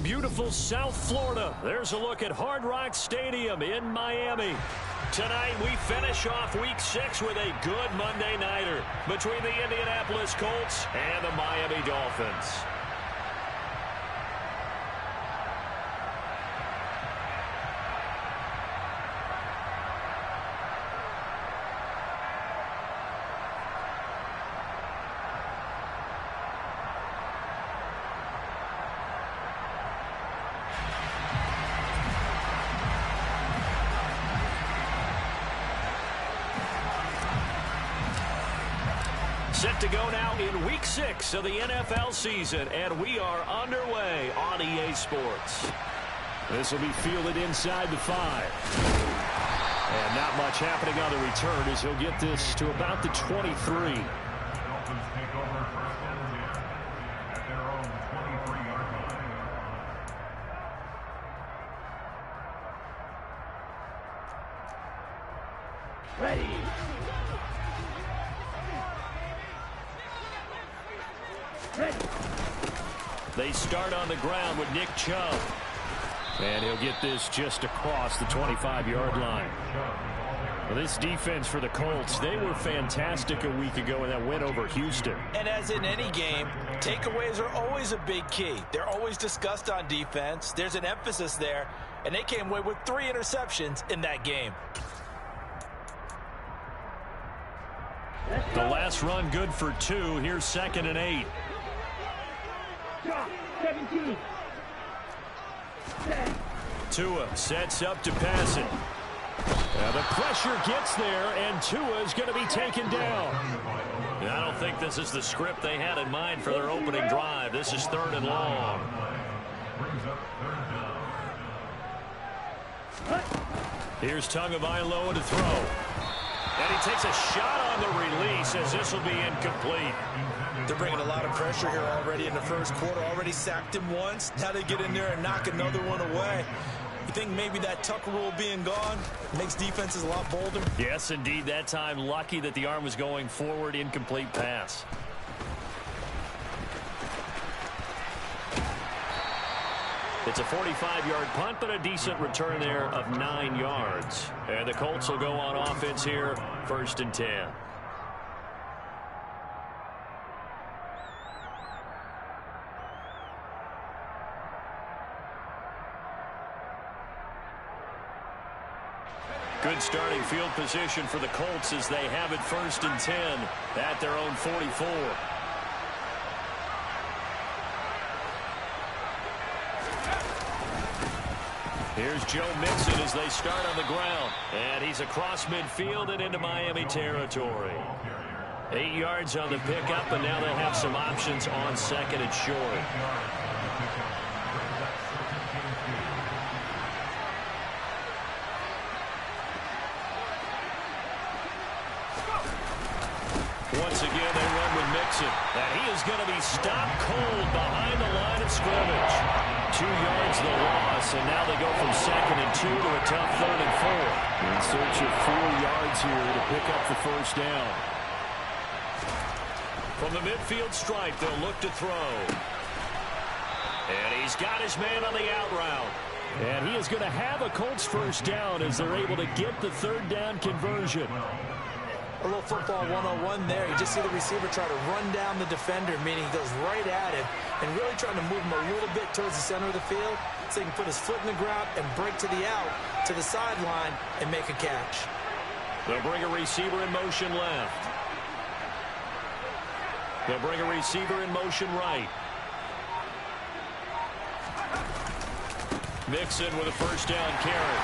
beautiful South Florida. There's a look at Hard Rock Stadium in Miami. Tonight we finish off Week 6 with a good Monday nighter between the Indianapolis Colts and the Miami Dolphins. Set to go now in Week 6 of the NFL season, and we are underway on EA Sports. This will be fielded inside the 5. And not much happening on the return as he'll get this to about the 23. Ready. They start on the ground with Nick Chubb. And he'll get this just across the 25-yard line. Well, this defense for the Colts, they were fantastic a week ago in that win over Houston. And as in any game, takeaways are always a big key. They're always discussed on defense. There's an emphasis there, and they came away with 3 interceptions in that game. The last run good for 2. Here's 2nd and 8. 17. Tua sets up to pass it. Now the pressure gets there, and Tua is going to be taken down. I don't think this is the script they had in mind for their opening drive. This is 3rd and long. Here's Tagovailoa to throw. And he takes a shot on the release as this will be incomplete. They're bringing a lot of pressure here already in the first quarter. Already sacked him once. Now they get in there and knock another one away. You think maybe that Tucker rule being gone makes defenses a lot bolder? Yes, indeed. That time, lucky that the arm was going forward. Incomplete pass. It's a 45-yard punt, but a decent return there of 9 yards. And the Colts will go on offense here, 1st and 10. Good starting field position for the Colts as they have it 1st and 10 at their own 44. Here's Joe Mixon as they start on the ground. And he's across midfield and into Miami territory. 8 yards on the pickup, and now they have some options on 2nd and short. Once again, they run with Mixon. And he is going to be stopped cold behind the line of scrimmage. 2 yards the loss, and now they go from 2nd and 2 to a tough 3rd and 4. In search of 4 yards here to pick up the 1st down. From the midfield stripe, they'll look to throw. And he's got his man on the out route. And he is going to have a Colts 1st down as they're able to get the 3rd down conversion. A little football 101 there. You just see the receiver try to run down the defender, meaning he goes right at him and really trying to move him a little bit towards the center of the field so he can put his foot in the ground and break to the out, to the sideline, and make a catch. They'll bring a receiver in motion left. They'll bring a receiver in motion right. Mixon with a 1st down carry.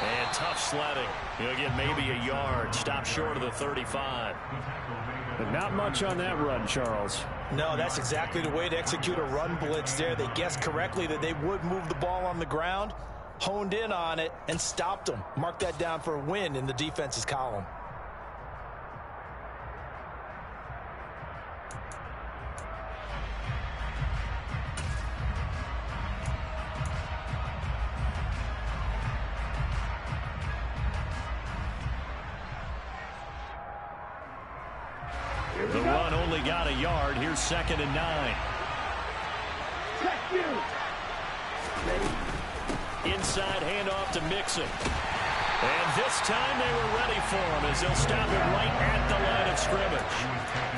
And tough sledding. He'll get maybe a yard. Stop short of the 35. But not much on that run, Charles. No, that's exactly the way to execute a run blitz there. They guessed correctly that they would move the ball on the ground, honed in on it, and stopped them. Mark that down for a win in the defense's column. The run only got a yard. Here's 2nd and 9. Inside handoff to Mixon. And this time they were ready for him as they'll stop it right at the line of scrimmage.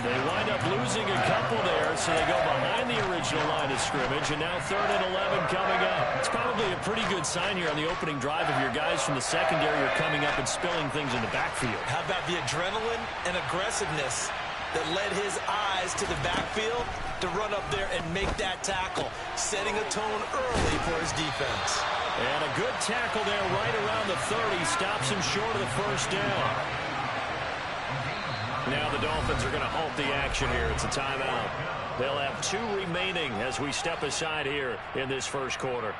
They wind up losing a couple there, so they go behind the original line of scrimmage, and now 3rd and 11 coming up. It's probably a pretty good sign here on the opening drive of your guys from the secondary are coming up and spilling things in the backfield. How about the adrenaline and aggressiveness that led his eyes to the backfield to run up there and make that tackle, setting a tone early for his defense. And a good tackle there right around the 30, stops him short of the first down. Now the Dolphins are going to halt the action here. It's a timeout. They'll have 2 remaining as we step aside here in this first quarter.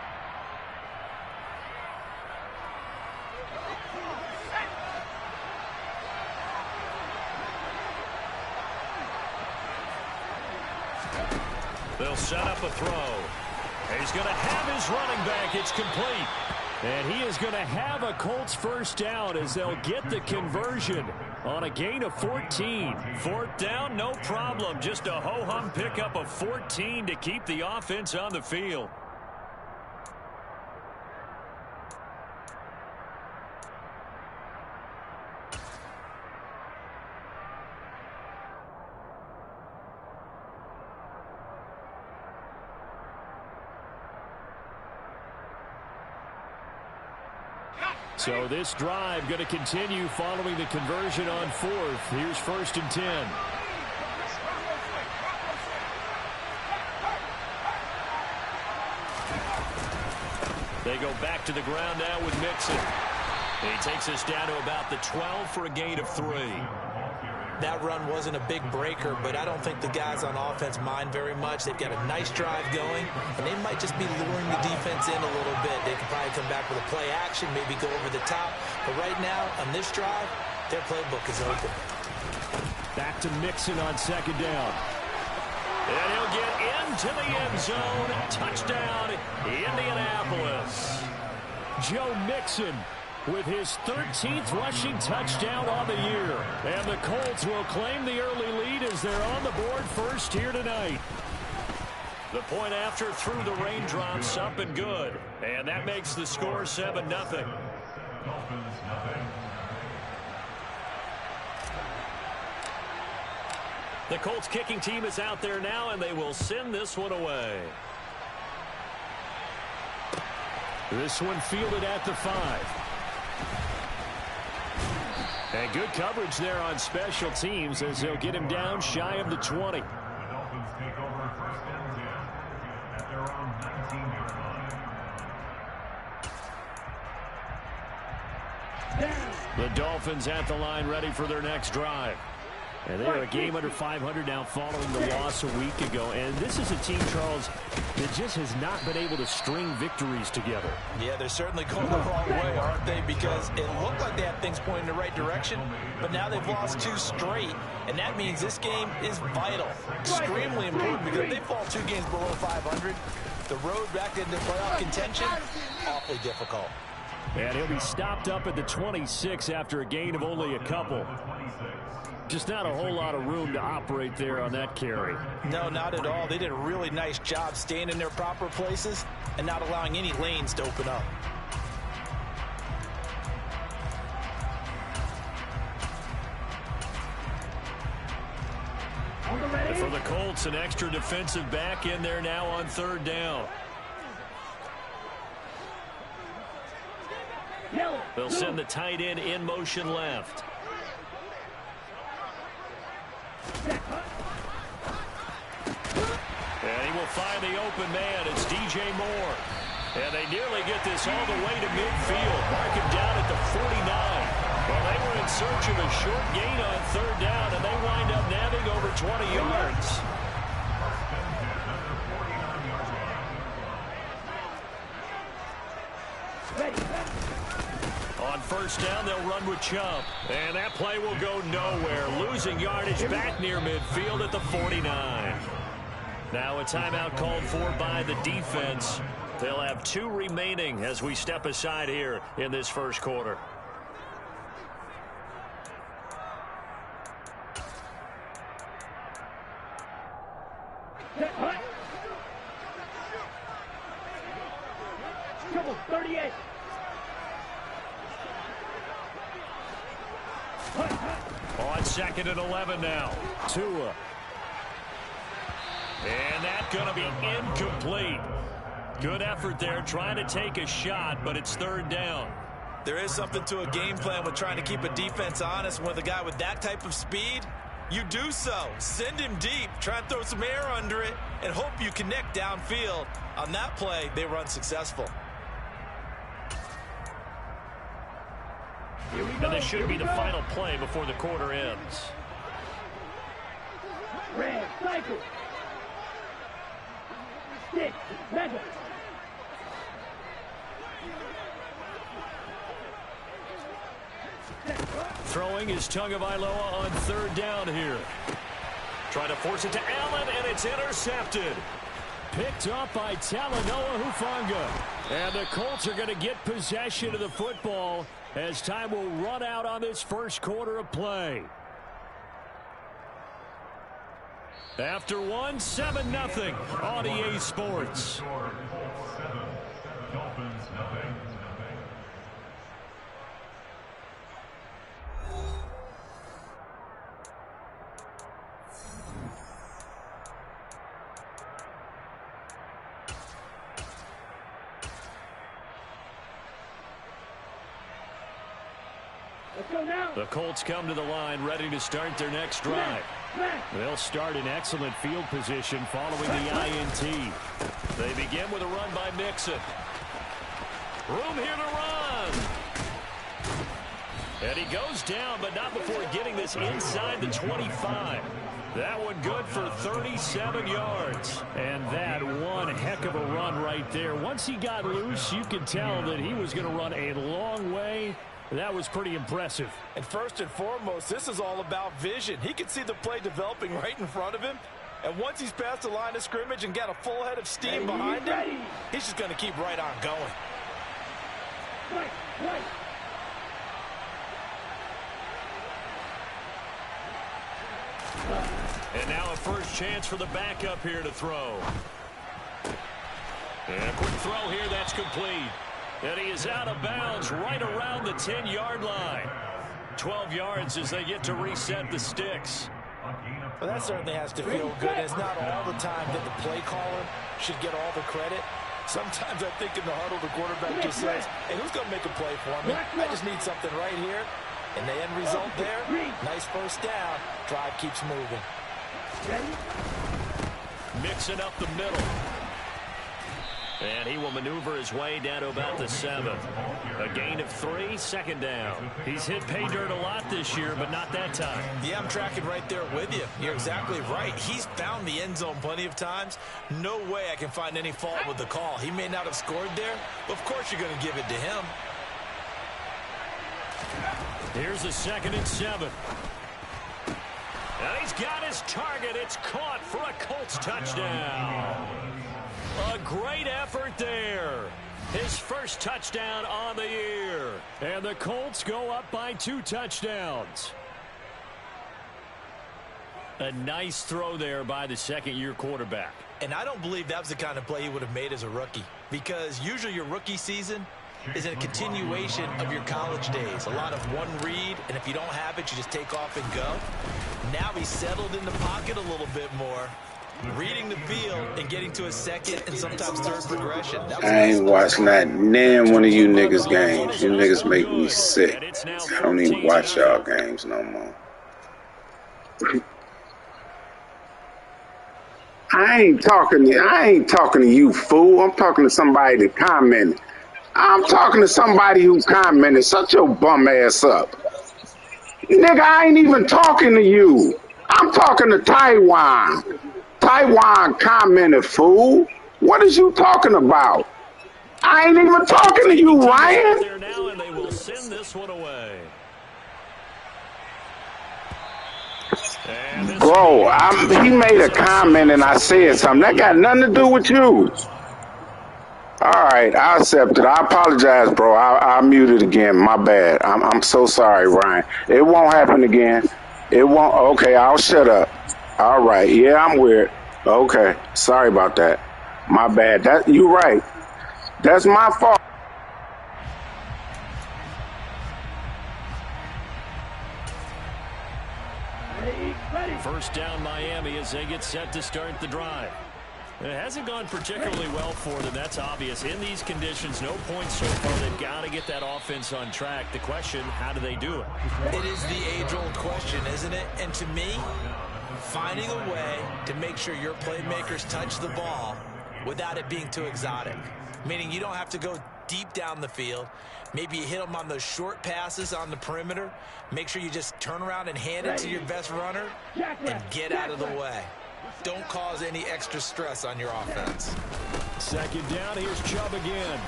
They'll set up a throw. He's going to have his running back. It's complete. And he is going to have a Colts first down as they'll get the conversion on a gain of 14. 4th down, no problem. Just a ho-hum pickup of 14 to keep the offense on the field. So this drive going to continue following the conversion on 4th. Here's 1st and 10. They go back to the ground now with Mixon. He takes us down to about the 12 for a gain of 3. That run wasn't a big breaker, but I don't think the guys on offense mind very much. They've got a nice drive going, and they might just be luring the defense in a little bit. They could probably come back with a play action, maybe go over the top. But right now, on this drive, their playbook is open. Back to Mixon on 2nd down. And he'll get into the end zone. Touchdown, Indianapolis. Joe Mixon with his 13th rushing touchdown on the year. And the Colts will claim the early lead as they're on the board first here tonight. The point after through the raindrops, up and good. And that makes the score 7-0. The Colts kicking team is out there now, and they will send this one away. This one fielded at the 5. And good coverage there on special teams as they'll get him down shy of the 20. The Dolphins at the line ready for their next drive. And they are a game under 500 now following the loss a week ago. And this is a team, Charles, that just has not been able to string victories together. Yeah, they're certainly going the wrong way, aren't they? Because it looked like they had things pointing in the right direction, but now they've lost 2 straight. And that means this game is vital, extremely important, because if they fall 2 games below 500, the road back into playoff contention, awfully difficult. And he'll be stopped up at the 26 after a gain of only a couple. Just not a whole lot of room to operate there on that carry. No, not at all. They did a really nice job staying in their proper places and not allowing any lanes to open up. And for the Colts, an extra defensive back in there now on 3rd down. They'll send the tight end in motion left. And he will find the open man. It's DJ Moore. And they nearly get this all the way to midfield. Mark him down at the 49. Well, they were in search of a short gain on 3rd down, and they wind up nabbing over 20 yards. On 1st down, they'll run with Chubb. And that play will go nowhere. Losing yardage back near midfield at the 49. Now a timeout called for by the defense. They'll have 2 remaining as we step aside here in this first quarter. 38. On 2nd and 11 now. Tua. And that's going to be incomplete. Good effort there, trying to take a shot, but it's 3rd down. There is something to a game plan with trying to keep a defense honest. With a guy with that type of speed, you do so. Send him deep, try and throw some air under it, and hope you connect downfield. On that play, they were unsuccessful. And this should be the final play before the quarter ends. Red, cycle. Stick, mega. Throwing is Tagovailoa on 3rd down here. Trying to force it to Allen, and it's intercepted. Picked up by Talanoa Hufanga. And the Colts are going to get possession of the football as time will run out on this first quarter of play. After one, 7-0 on EA Sports. The Colts come to the line ready to start their next drive. They'll start in excellent field position following the INT. They begin with a run by Mixon. Room here to run. And he goes down, but not before getting this inside the 25. That one good for 37 yards. And that one heck of a run right there. Once he got loose, you could tell that he was going to run a long way. That was pretty impressive. And first and foremost, this is all about vision. He can see the play developing right in front of him. And once he's past the line of scrimmage and got a full head of steam behind him, he's just going to keep right on going. Right. And now a first chance for the backup here to throw. And a quick throw here, that's complete. And he is out of bounds right around the 10-yard line. 12 yards as they get to reset the sticks. Well, that certainly has to feel good. It's not all the time that the play caller should get all the credit. Sometimes I think in the huddle, the quarterback just says, hey, who's going to make a play for me? I just need something right here. And the end result there, nice first down. Drive keeps moving. Mixing up the middle. And he will maneuver his way down to about the 7. A gain of 3, 2nd down. He's hit pay dirt a lot this year, but not that time. Yeah, I'm tracking right there with you. You're exactly right. He's found the end zone plenty of times. No way I can find any fault with the call. He may not have scored there, but of course you're going to give it to him. Here's a 2nd and 7. And he's got his target. It's caught for a Colts touchdown. A great effort there. His first touchdown on the year. And the Colts go up by 2 touchdowns. A nice throw there by the second-year quarterback. And I don't believe that was the kind of play he would have made as a rookie. Because usually your rookie season is a continuation of your college days. A lot of one read, and if you don't have it, you just take off and go. Now he's settled in the pocket a little bit more. Reading the field and getting to a second and sometimes third progression. I ain't watching that damn one of you niggas games. You niggas make me sick. I don't even watch y'all games no more. I ain't talking to you, fool. I'm talking to somebody that commented. I'm talking to somebody who commented. Shut your bum ass up. Nigga, I ain't even talking to you. I'm talking to Taiwan. Taiwan commented, fool. What is you talking about? I ain't even talking to you, Ryan. There now, and they will send this one away. Bro, he made a comment and I said something. That got nothing to do with you. All right, I accept it. I apologize, bro. I muted again. My bad. I'm so sorry, Ryan. It won't happen again. It won't. Okay, I'll shut up. All right. Yeah, I'm weird. Okay. Sorry about that. My bad. You're right. That's my fault. Ready. First down Miami as they get set to start the drive. It hasn't gone particularly well for them. That's obvious. In these conditions, no points so far. They've got to get that offense on track. The question, how do they do it? It is the age-old question, isn't it? And to me, finding a way to make sure your playmakers touch the ball without it being too exotic. Meaning you don't have to go deep down the field. Maybe you hit them on those short passes on the perimeter. Make sure you just turn around and hand it to your best runner and get out of the way. Don't cause any extra stress on your offense. Second down, here's Chubb again.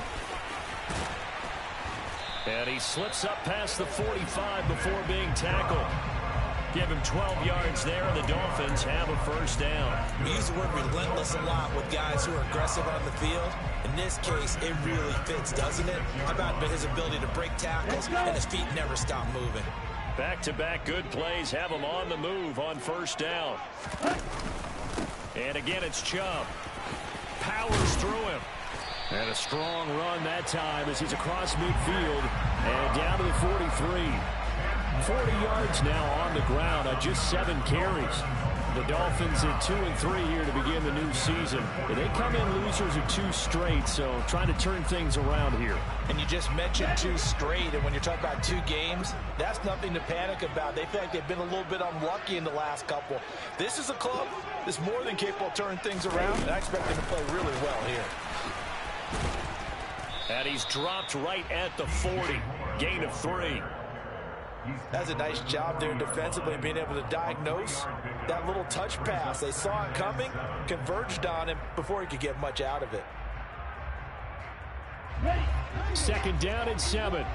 And he slips up past the 45 before being tackled. Give him 12 yards there, and the Dolphins have a first down. We use the word relentless a lot with guys who are aggressive on the field. In this case, it really fits, doesn't it? How about his ability to break tackles and his feet never stop moving? Back-to-back good plays have him on the move on first down. And again, it's Chubb. Powers through him. And a strong run that time as he's across midfield and down to the 43. 40 yards now on the ground on just 7 carries. The Dolphins at 2-3 here to begin the new season. They come in losers of 2 straight, so trying to turn things around here. And you just mentioned 2 straight, and when you're talking about 2 games, that's nothing to panic about. They feel like they've been a little bit unlucky in the last couple. This is a club that's more than capable of turning things around, and I expect them to play really well here. And he's dropped right at the 40. Gain of 3. That's a nice job there defensively, being able to diagnose that little touch pass. They saw it coming, converged on him before he could get much out of it. Second down and 7.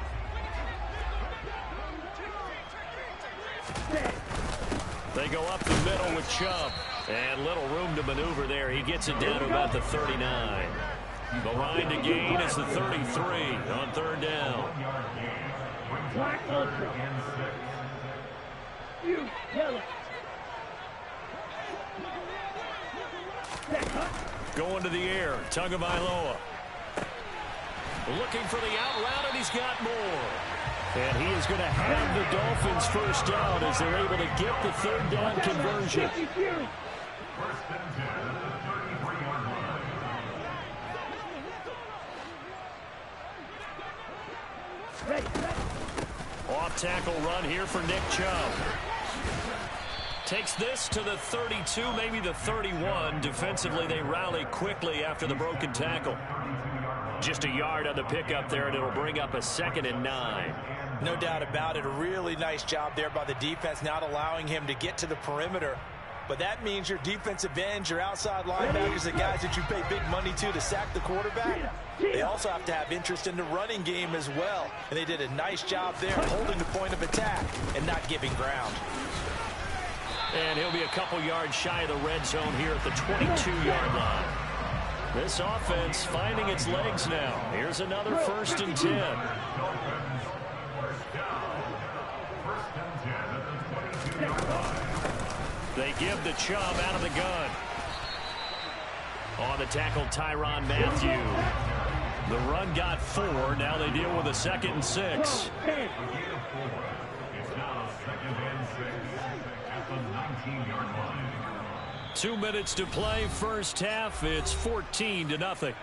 They go up the middle with Chubb. And little room to maneuver there. He gets it down to about the 39. The line to gain is the 33 on third down. Going to the air, Tagovailoa. Looking for the out route, and he's got more. And he is going to have the Dolphins first down as they're able to get the third down conversion. Off tackle run here for Nick Chubb. Takes this to the 32, maybe the 31. Defensively, they rally quickly after the broken tackle. Just a yard on the pickup there, and it'll bring up a 2nd and 9. No doubt about it. A really nice job there by the defense, not allowing him to get to the perimeter. But that means your defensive ends, your outside linebackers, the guys that you pay big money to sack the quarterback, they also have to have interest in the running game as well. And they did a nice job there holding the point of attack and not giving ground. And he'll be a couple yards shy of the red zone here at the 22-yard line. This offense finding its legs now. Here's another 1st and 10. They give the Chubb out of the gun. On the tackle, Tyrann Mathieu. The run got 4. Now they deal with a 2nd and 6. 2 minutes to play, first half. It's 14-0.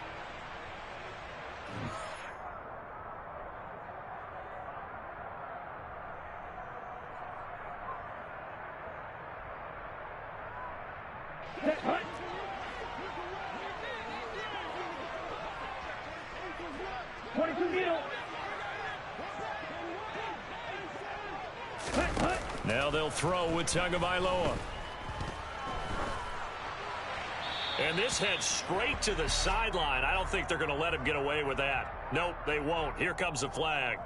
Now they'll throw with Tagovailoa. And this heads straight to the sideline. I don't think they're going to let him get away with that. Nope, they won't. Here comes the flag.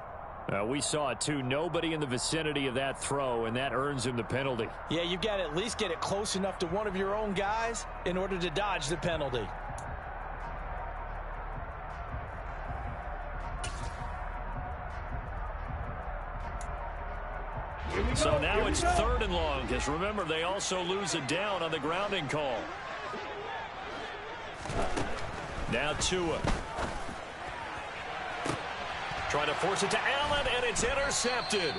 We saw it too. Nobody in the vicinity of that throw, and that earns him the penalty. Yeah, you've got to at least get it close enough to one of your own guys in order to dodge the penalty. So now it's 3rd and long, because remember, they also lose a down on the grounding call. Now Tua. Trying to force it to Allen, and it's intercepted.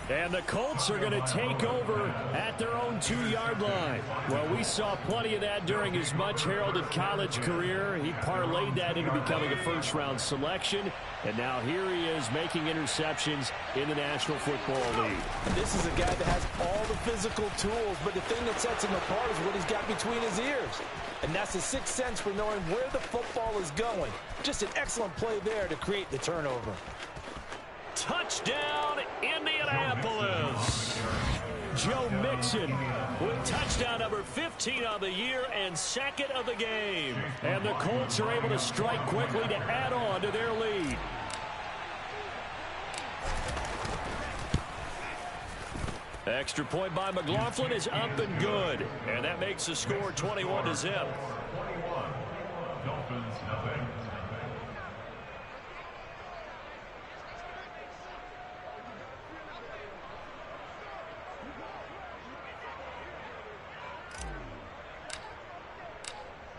And the Colts are going to take over at their own 2-yard line. Well, we saw plenty of that during his much-heralded college career. He parlayed that into becoming a first-round selection. And now here he is making interceptions in the National Football League. This is a guy that has all the physical tools, but the thing that sets him apart is what he's got between his ears. And that's the sixth sense for knowing where the football is going. Just an excellent play there to create the turnover. Touchdown, Indianapolis. Joe Mixon with touchdown number 15 on the year and second of the game. And the Colts are able to strike quickly to add on to their lead. Extra point by McLaughlin is up and good. And that makes the score 21-0. Dolphins, nothing.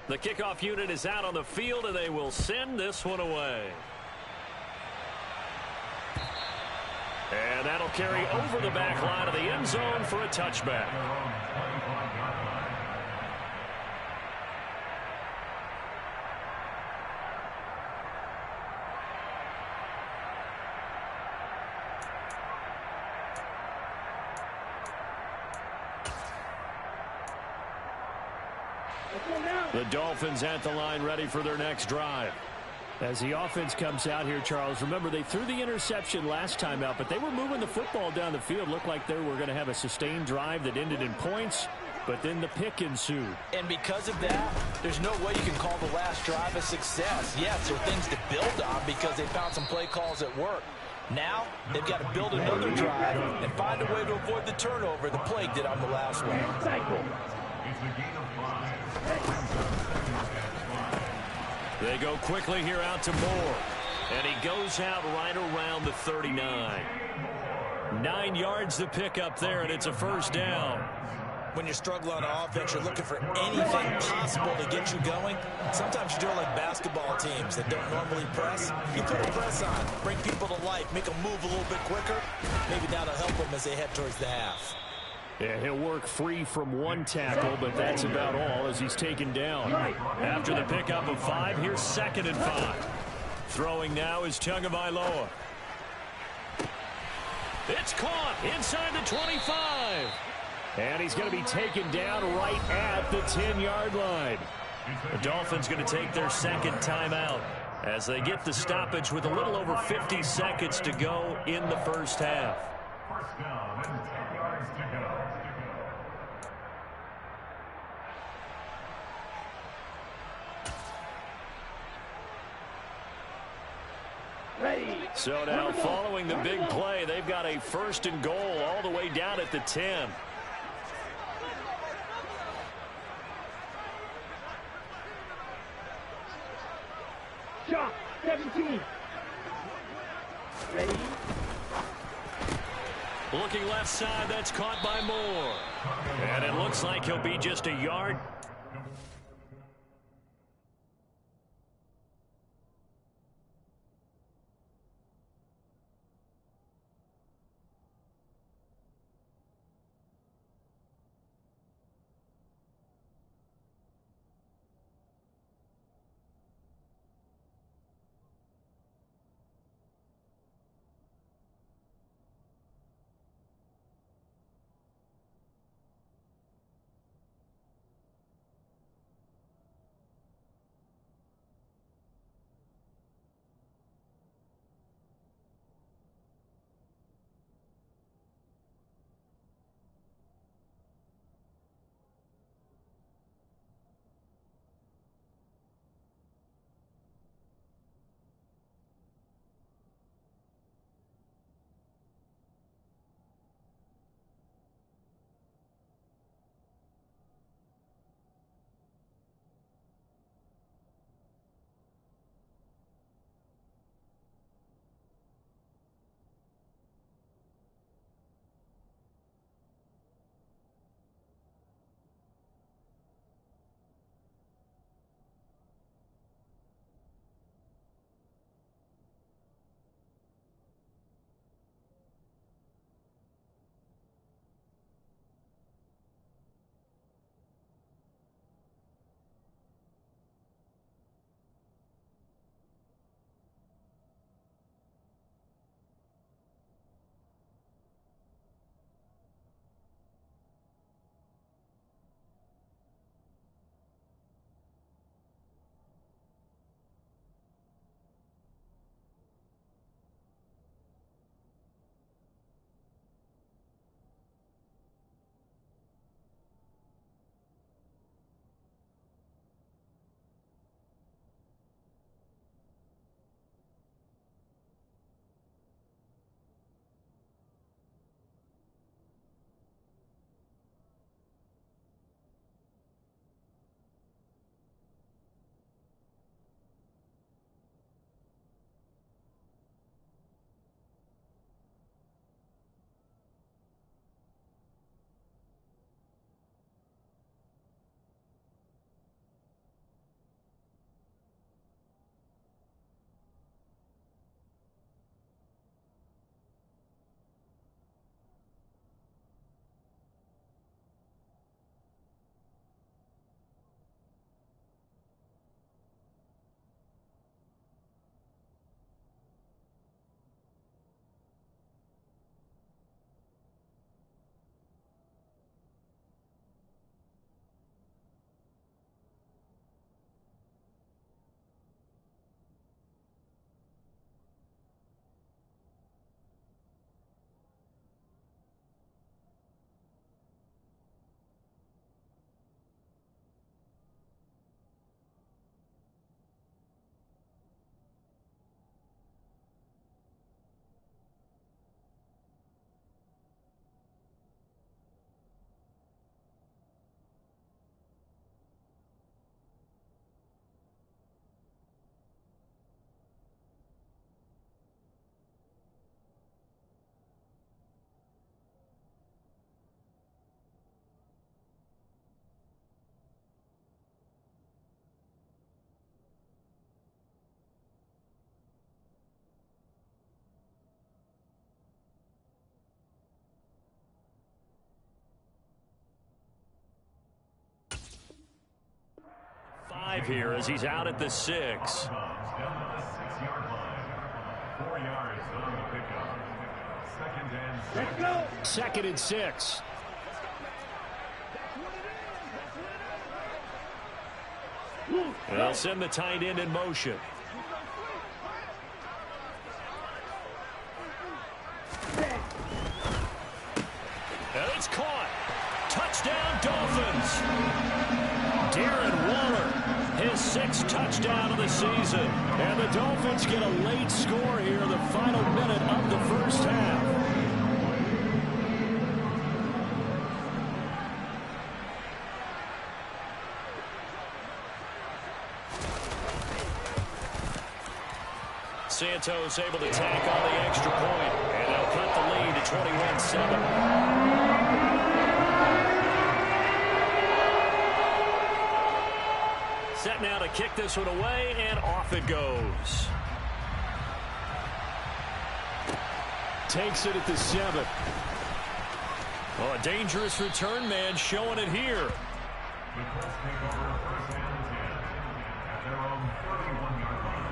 The kickoff unit is out on the field, and they will send this one away. And that'll carry over the back line of the end zone for a touchback. The Dolphins at the line ready for their next drive. As the offense comes out here, Charles, remember they threw the interception last time out, but they were moving the football down the field. Looked like they were going to have a sustained drive that ended in points, but then the pick ensued. And because of that, there's no way you can call the last drive a success. Yes, there are things to build on because they found some play calls that work. Now, they've got to build another drive and find a way to avoid the turnover the Plague did on the last one. Cycle. It's a gain of 5. They go quickly here out to Moore. And he goes out right around the 39. 9 yards to pick up there, and it's a first down. When you're struggling on offense, you're looking for anything possible to get you going. Sometimes you're doing like basketball teams that don't normally press. You put a press on, bring people to life, make them move a little bit quicker. Maybe that'll help them as they head towards the half. Yeah, he'll work free from one tackle, but that's about all as he's taken down. After the pickup of 5, here's 2nd and 5. Throwing now is Tagovailoa. It's caught inside the 25. And he's going to be taken down right at the 10-yard line. The Dolphins going to take their second timeout as they get the stoppage with a little over 50 seconds to go in the first half. First down and 10 yards to go. Ready. So now following the big play, they've got a 1st and goal all the way down at the 10. Shot. 17. Ready. Looking left side, that's caught by Moore. And it looks like he'll be just a yard. drive here as he's out at the 6. Down to the 6-yard line. 4 yards on the pickup. Let's go. 2nd and 6. They'll send the tight end in motion. And it's caught. Touchdown, Dolphins. Darren Waller, his 6th touchdown of the season. And the Dolphins get a late score here, the final minute of the first half. Santos able to tack on the extra point, and they'll cut the lead to 21-7. Set now to kick this one away, and off it goes. Takes it at the 7. Oh, a dangerous return man showing it here. The Colts take over first and 10 at their own 31-yard line.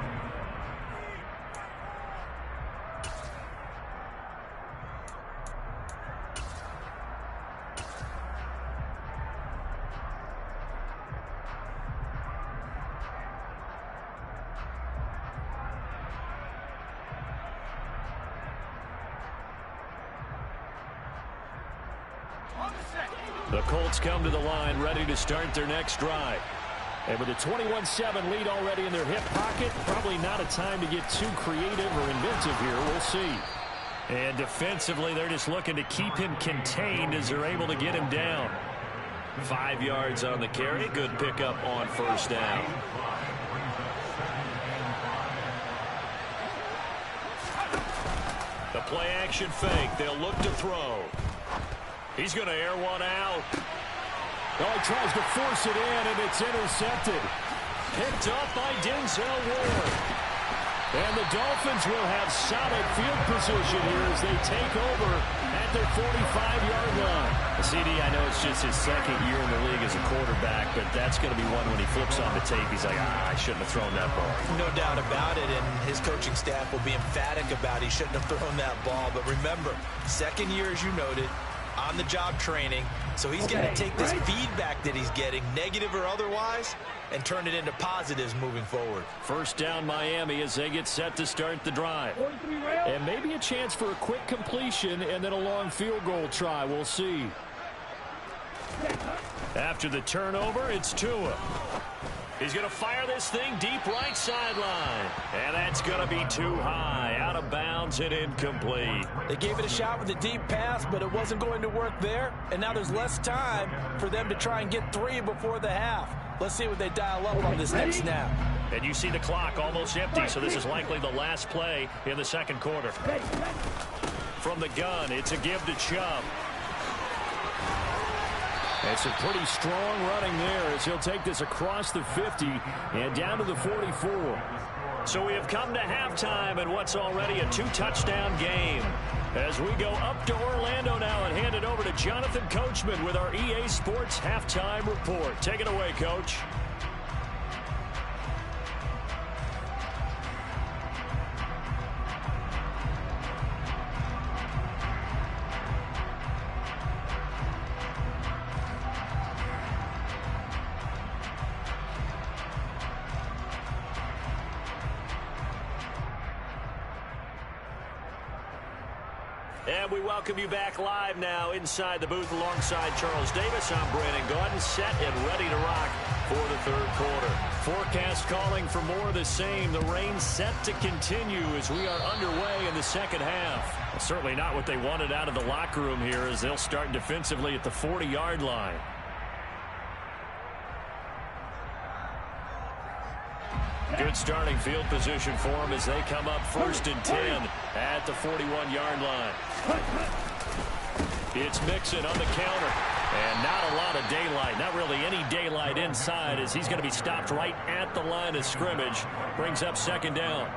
The Colts come to the line ready to start their next drive. And with a 21-7 lead already in their hip pocket, probably not a time to get too creative or inventive here. We'll see. And defensively, they're just looking to keep him contained as they're able to get him down. 5 yards on the carry. Good pickup on first down. The play action fake. They'll look to throw. He's going to air one out. Oh, he tries to force it in, and it's intercepted. Picked up by Denzel Ward. And the Dolphins will have solid field position here as they take over at their 45-yard line. CD, I know it's just his 2nd year in the league as a quarterback, but that's going to be one when he flips on the tape. He's like, I shouldn't have thrown that ball. No doubt about it, and his coaching staff will be emphatic about he shouldn't have thrown that ball. But remember, 2nd year, as you noted, on-the-job training, so he's got to take this feedback that he's getting, negative or otherwise, and turn it into positives moving forward. First down Miami as they get set to start the drive. And maybe a chance for a quick completion and then a long field goal try. We'll see. After the turnover, it's Tua. He's going to fire this thing deep right sideline. And that's going to be too high. Out of bounds and incomplete. They gave it a shot with a deep pass, but it wasn't going to work there. And now there's less time for them to try and get 3 before the half. Let's see what they dial up on this next snap. And you see the clock almost empty, so this is likely the last play in the 2nd quarter. From the gun, it's a give to Chubb. And some pretty strong running there as he'll take this across the 50 and down to the 44. So we have come to halftime in what's already a 2-touchdown game. As we go up to Orlando now and hand it over to Jonathan Coachman with our EA Sports Halftime Report. Take it away, Coach. And we welcome you back live now inside the booth alongside Charles Davis. I'm Brandon Gaudin, set and ready to rock for the 3rd quarter. Forecast calling for more of the same. The rain set to continue as we are underway in the 2nd half. Well, certainly not what they wanted out of the locker room here as they'll start defensively at the 40-yard line. Good starting field position for them as they come up 1st and 10 at the 41-yard line. It's Mixon on the counter. And not a lot of daylight, not really any daylight inside as he's going to be stopped right at the line of scrimmage. Brings up 2nd down.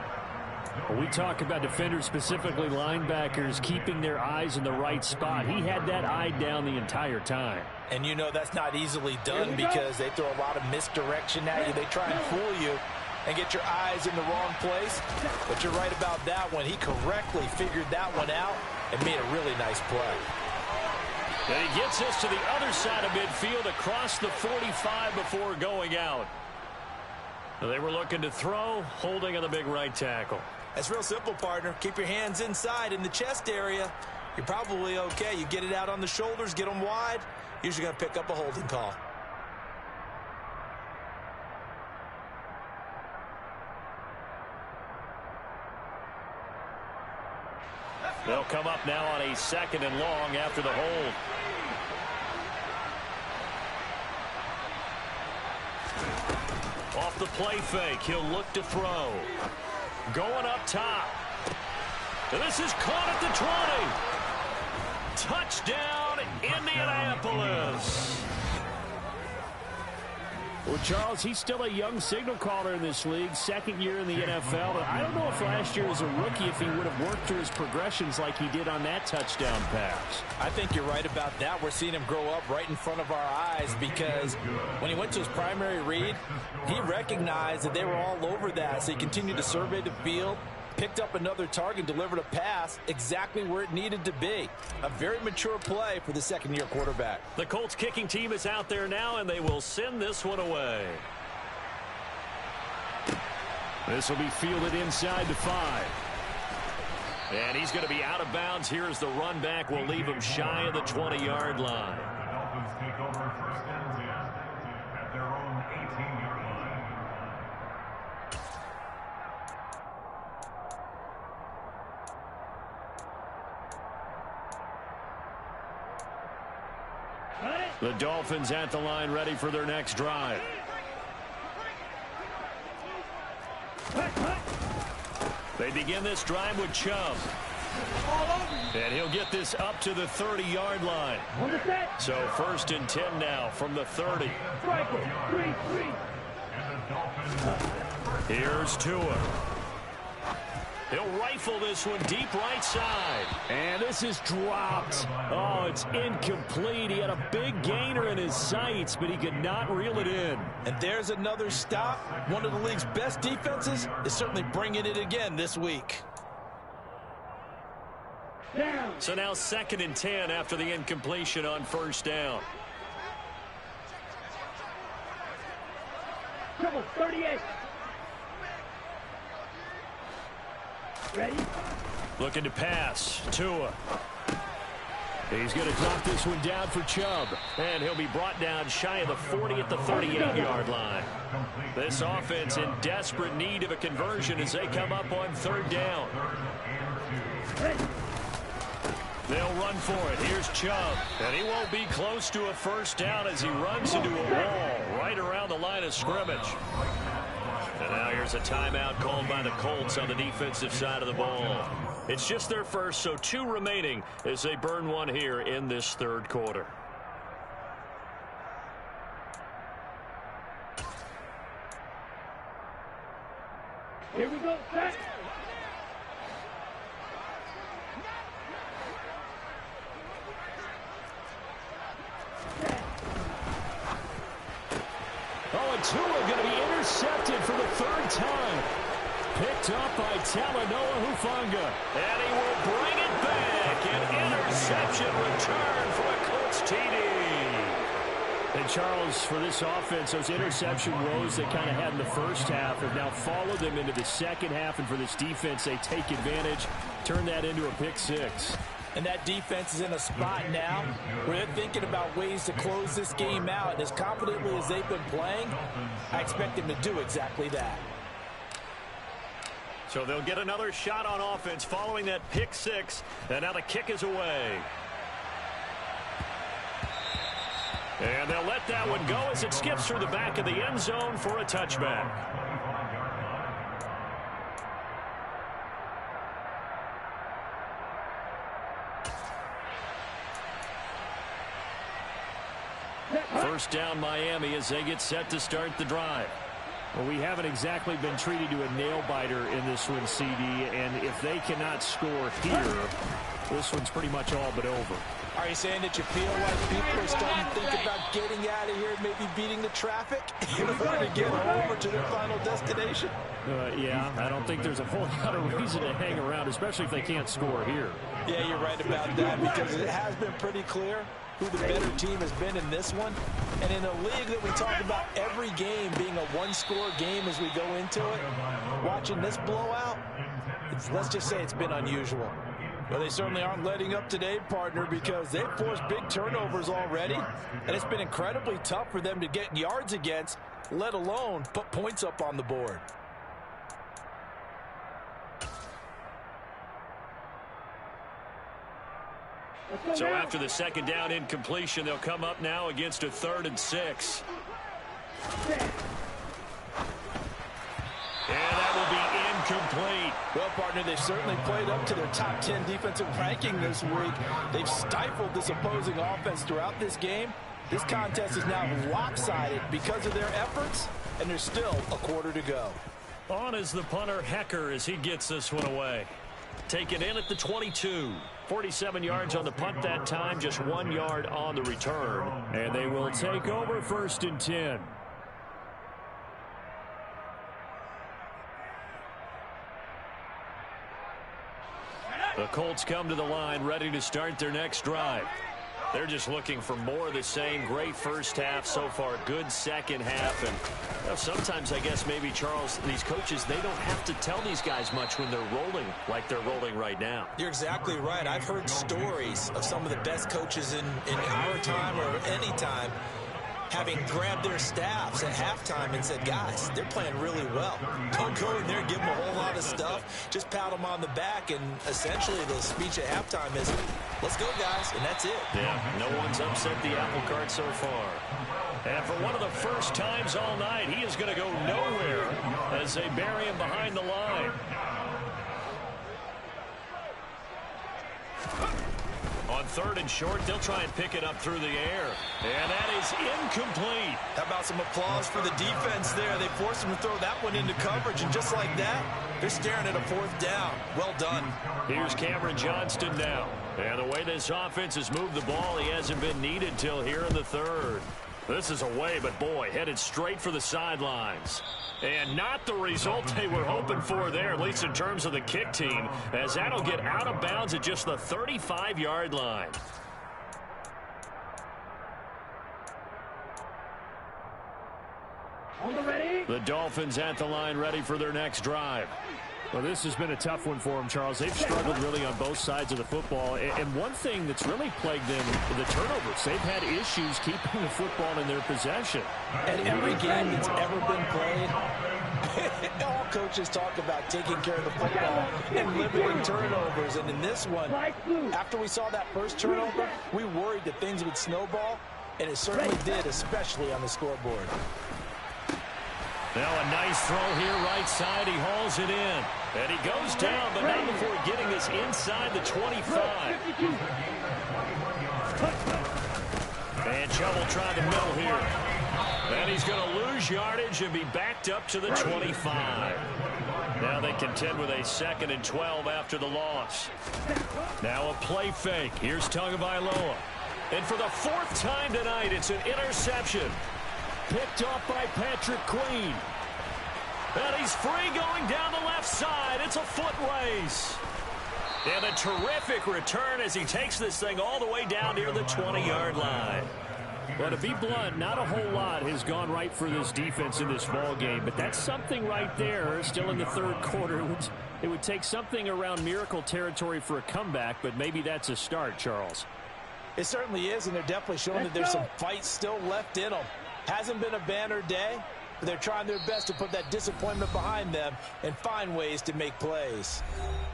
When we talk about defenders, specifically linebackers, keeping their eyes in the right spot, he had that eye down the entire time. And you know that's not easily done because they throw a lot of misdirection at you. They try and fool you and get your eyes in the wrong place. But you're right about that one. He correctly figured that one out and made a really nice play. And he gets us to the other side of midfield across the 45 before going out. They were looking to throw, holding on the big right tackle. That's real simple, partner. Keep your hands inside in the chest area. You're probably okay. You get it out on the shoulders, get them wide. Usually going to pick up a holding call. They'll come up now on a 2nd and long after the hold. Off the play fake, he'll look to throw. Going up top. And this is caught at the 20. Touchdown, Indianapolis. Well, Charles, he's still a young signal caller in this league, 2nd year in the NFL. But I don't know if last year as a rookie, if he would have worked through his progressions like he did on that touchdown pass. I think you're right about that. We're seeing him grow up right in front of our eyes because when he went to his primary read, he recognized that they were all over that. So he continued to survey the field, picked up another target, delivered a pass exactly where it needed to be. A very mature play for the 2nd-year quarterback. The Colts kicking team is out there now, and they will send this one away. This will be fielded inside the 5. And he's going to be out of bounds. Here's the run back. We'll leave him shy of the 20-yard line. The Dolphins take over 1st and 10 at their own 18-yard line. The Dolphins at the line, ready for their next drive. They begin this drive with Chubb. And he'll get this up to the 30-yard line. So 1st and 10 now from the 30. Here's Tua. He'll rifle this one deep right side. And this is dropped. Oh, it's incomplete. He had a big gainer in his sights, but he could not reel it in. And there's another stop. One of the league's best defenses is certainly bringing it again this week. So now 2nd and 10 after the incompletion on 1st down. Trouble 38. Ready? Looking to pass. Tua. He's going to drop this one down for Chubb. And he'll be brought down shy of the 40 at the 38-yard line. This offense in desperate need of a conversion as they come up on 3rd down. They'll run for it. Here's Chubb. And he won't be close to a 1st down as he runs into a wall right around the line of scrimmage. And now here's a timeout called by the Colts on the defensive side of the ball. It's just their first, so 2 remaining as they burn one here in this 3rd quarter. Here we go, set. Oh, and Tua going to be intercepted for the 3rd time. Picked up by Talanoa Hufanga. And he will bring it back. An interception return for a Colts TD. And Charles, for this offense, those interception woes they kind of had in the first half have now followed them into the second half. And for this defense, they take advantage, turn that into a pick 6. And that defense is in a spot now where they're thinking about ways to close this game out. And as confidently as they've been playing, I expect them to do exactly that. So they'll get another shot on offense following that pick 6. And now the kick is away. And they'll let that one go as it skips through the back of the end zone for a touchback. First down Miami as they get set to start the drive. Well, we haven't exactly been treated to a nail-biter in this one, CD, and if they cannot score here, this one's pretty much all but over. Are you saying that you feel like people are starting to think about getting out of here and maybe beating the traffic in order to get over to their final destination? Yeah, I don't think there's a whole lot of reason to hang around, especially if they can't score here. Yeah, you're right about that, because it has been pretty clear who the better team has been in this one. And in a league that we talk about every game being a one-score game as we go into it, watching this blowout, let's just say it's been unusual. Well, they certainly aren't letting up today, partner, because they've forced big turnovers already, and it's been incredibly tough for them to get yards against, let alone put points up on the board. So after the second down incompletion, they'll come up now against a 3rd and 6. And that will be incomplete. Well, partner, they've certainly played up to their top 10 defensive ranking this week. They've stifled this opposing offense throughout this game. This contest is now lopsided because of their efforts, and there's still a quarter to go. On is the punter, Hecker, as he gets this one away. Take it in at the 22. 47 yards on the punt that time, just 1 yard on the return. And they will take over 1st and 10. The Colts come to the line, ready to start their next drive. They're just looking for more of the same. Great first half so far, good second half. And you know, sometimes I guess maybe, Charles, these coaches, they don't have to tell these guys much when they're rolling like they're rolling right now. You're exactly right. I've heard stories of some of the best coaches in our time or any time having grabbed their staffs at halftime and said, guys, they're playing really well. Don't go in there, give them a whole lot of stuff. Just pat them on the back, and essentially the speech at halftime is, let's go, guys, and that's it. Yeah, no one's upset the apple cart so far. And for one of the first times all night, he is going to go nowhere as they bury him behind the line. On 3rd and short, they'll try and pick it up through the air. And that is incomplete. How about some applause for the defense there? They forced him to throw that one into coverage, and just like that, they're staring at a 4th down. Well done. Here's Cameron Johnston now. And the way this offense has moved the ball, he hasn't been needed till here in the 3rd. This is away, but boy, headed straight for the sidelines. And not the result they were hoping for there, at least in terms of the kick team, as that'll get out of bounds at just the 35-yard line. The Dolphins at the line, ready for their next drive. Well, this has been a tough one for them, Charles. They've struggled really on both sides of the football. And one thing that's really plagued them, the turnovers. They've had issues keeping the football in their possession. And every game that's ever been played, all coaches talk about taking care of the football and limiting turnovers. And in this one, after we saw that first turnover, we worried that things would snowball, and it certainly did, especially on the scoreboard. Now a nice throw here right side. He hauls it in. And he goes down, but not before getting this inside the 25. And Chubb will try the middle here. And he's going to lose yardage and be backed up to the 25. Now they contend with a 2nd and 12 after the loss. Now a play fake. Here's Tagovailoa. And for the 4th time tonight, it's an interception. Picked off by Patrick Queen. And he's free going down the left side. It's a foot race. And a terrific return as he takes this thing all the way down near the 20-yard line. Well, to be blunt, not a whole lot has gone right for this defense in this ball game, but that's something right there. Still in the 3rd quarter. It would take something around miracle territory for a comeback, but maybe that's a start, Charles. It certainly is, and they're definitely showing that there's some fight still left in them. Hasn't been a banner day, but they're trying their best to put that disappointment behind them and find ways to make plays.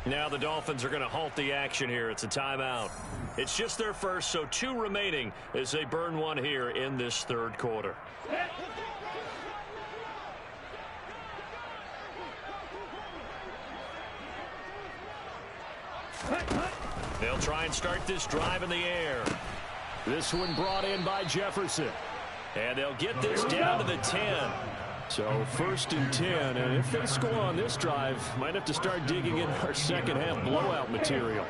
Now the Dolphins are going to halt the action here. It's a timeout. It's just their first, so 2 remaining as they burn one here in this 3rd quarter. They'll try and start this drive in the air. This one brought in by Jefferson. And they'll get this down to the 10. So 1st and 10, and if they score on this drive, might have to start digging in our second half blowout material.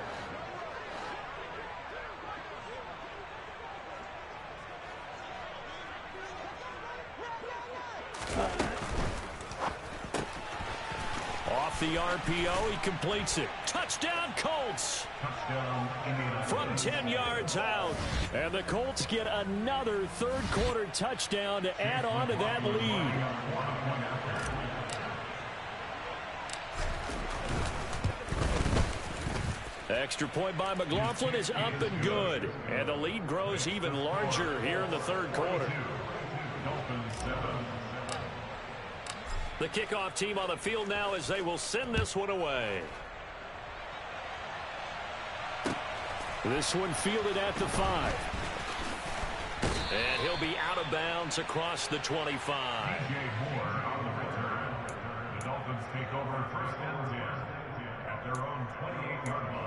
Off the RPO, he completes it. Touchdown, Colts. Touchdown, Indianapolis. From 10 yards out. And the Colts get another third-quarter touchdown to add on to that lead. Extra point by McLaughlin is up and good. And the lead grows even larger here in the third quarter. The kickoff team on the field now as they will send this one away. This one fielded at the 5. And he'll be out of bounds across the 25. DJ Moore on the return. The Dolphins take over 1st and 10 at their own 28-yard line.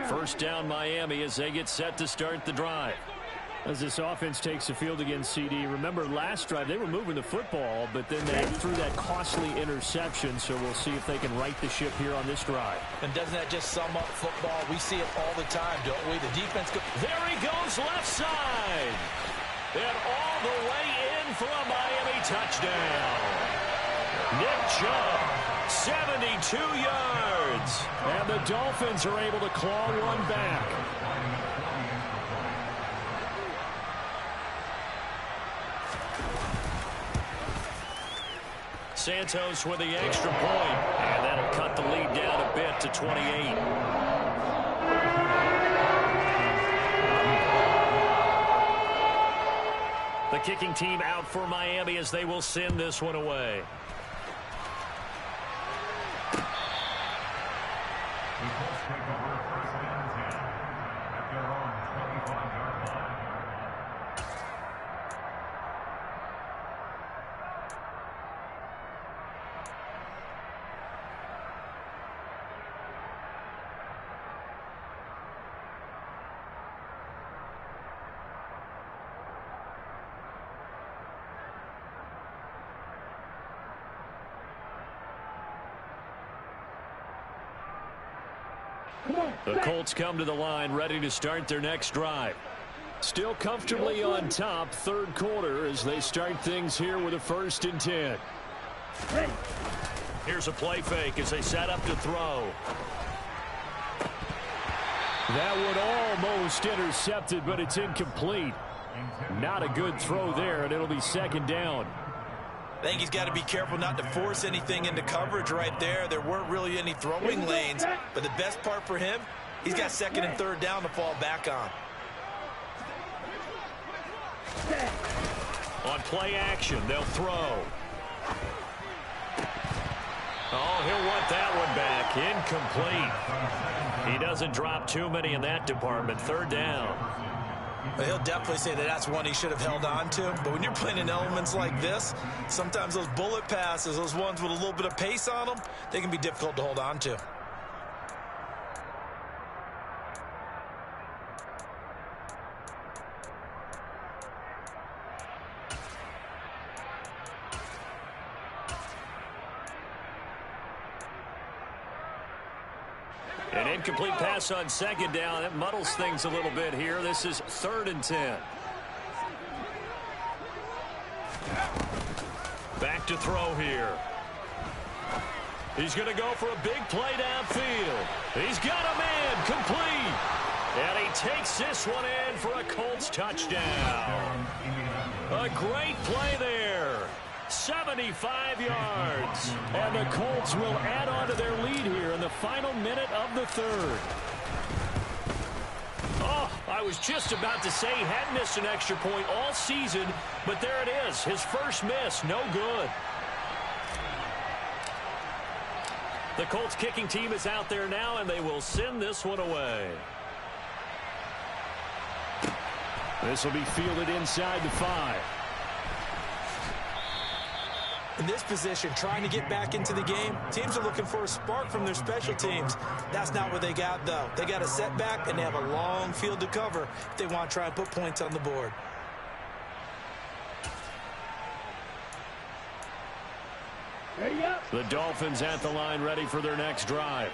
First down Miami as they get set to start the drive. As this offense takes the field against CD, remember last drive they were moving the football, but then they threw that costly interception, so we'll see if they can right the ship here on this drive. And doesn't that just sum up football? We see it all the time, don't we? The defense there he goes left side. And all the way in for a Miami touchdown. Nick Chubb, 72 yards. And the Dolphins are able to claw one back. Santos with the extra point, and that'll cut the lead down a bit to 28. The kicking team out for Miami as they will send this one away. The Colts take over 1st and 10 at their own 25-yard line. The Colts come to the line ready to start their next drive. Still comfortably on top, third quarter as they start things here with a 1st and 10. Here's a play fake as they set up to throw. That one almost intercepted, but it's incomplete. Not a good throw there, and it'll be 2nd down. I think he's got to be careful not to force anything into coverage right there. There weren't really any throwing lanes, but the best part for him, he's got 2nd and 3rd down to fall back on. On play action, they'll throw. Oh, he'll want that one back. Incomplete. He doesn't drop too many in that department. 3rd down. Well, he'll definitely say that that's one he should have held on to. But when you're playing in elements like this, sometimes those bullet passes, those ones with a little bit of pace on them, they can be difficult to hold on to. An incomplete pass on 2nd down. It muddles things a little bit here. This is 3rd and 10. Back to throw here. He's going to go for a big play downfield. He's got a man complete. And he takes this one in for a Colts touchdown. A great play there. 75 yards. And the Colts will add on to their lead here in the final minute of the 3rd. Oh, I was just about to say he hadn't missed an extra point all season, but there it is. His first miss, no good. The Colts kicking team is out there now, and they will send this one away. This will be fielded inside the 5. In this position, trying to get back into the game, teams are looking for a spark from their special teams. That's not what they got, though. They got a setback, and they have a long field to cover if they want to try and put points on the board. Ready up. The Dolphins at the line, ready for their next drive.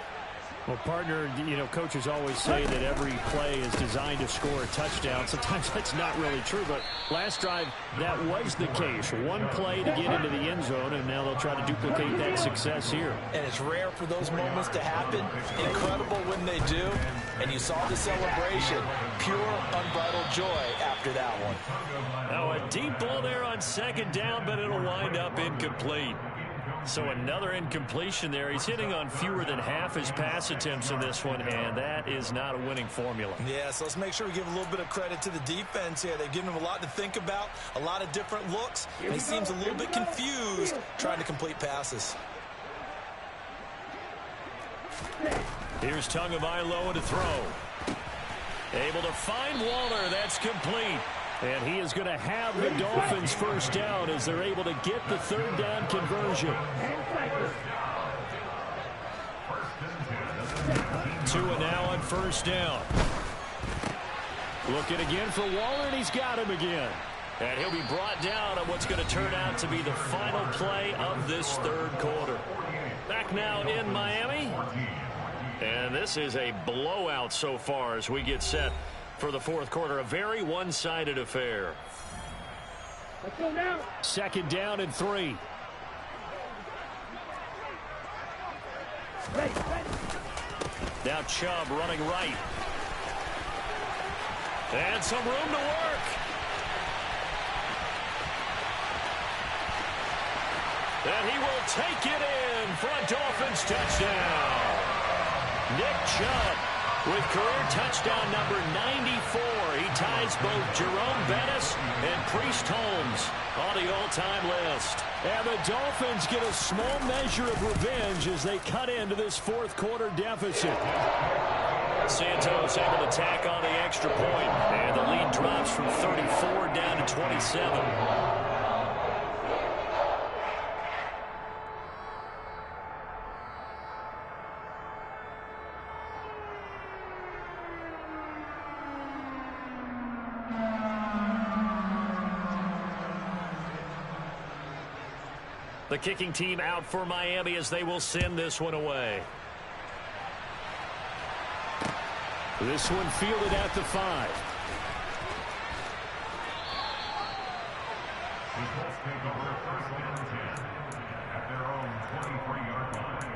Well, partner, you know, coaches always say that every play is designed to score a touchdown. Sometimes that's not really true, but last drive, that was the case. One play to get into the end zone, and now they'll try to duplicate that success here. And it's rare for those moments to happen. Incredible when they do. And you saw the celebration. Pure, unbridled joy after that one. Now a deep ball there on second down, but it'll wind up incomplete. So another incompletion there. He's hitting on fewer than half his pass attempts in this one, and that is not a winning formula. Yeah, so let's make sure we give a little bit of credit to the defense here. They've given him a lot to think about, a lot of different looks, and he seems a little bit confused trying to complete passes. Here's Tagovailoa to throw. Able to find Waller. That's complete. And he is going to have the Dolphins first down as they're able to get the third down conversion. Tua now on first down. Looking again for Waller, and he's got him again. And he'll be brought down on what's going to turn out to be the final play of this third quarter. Back now in Miami. And this is a blowout so far as we get set for the fourth quarter. A very one-sided affair. Let's go now. Second down and 3. Ready. Now Chubb running right. And some room to work. And he will take it in for a Dolphins touchdown. Nick Chubb with career touchdown number 94. He ties both Jerome Bettis and Priest Holmes on the all-time list. And the Dolphins get a small measure of revenge as they cut into this fourth quarter deficit. Santos able to tack on the extra point, and the lead drops from 34 down to 27. The kicking team out for Miami as they will send this one away. This one fielded at the 5. The Colts take over first and 10 at their own 23-yard line.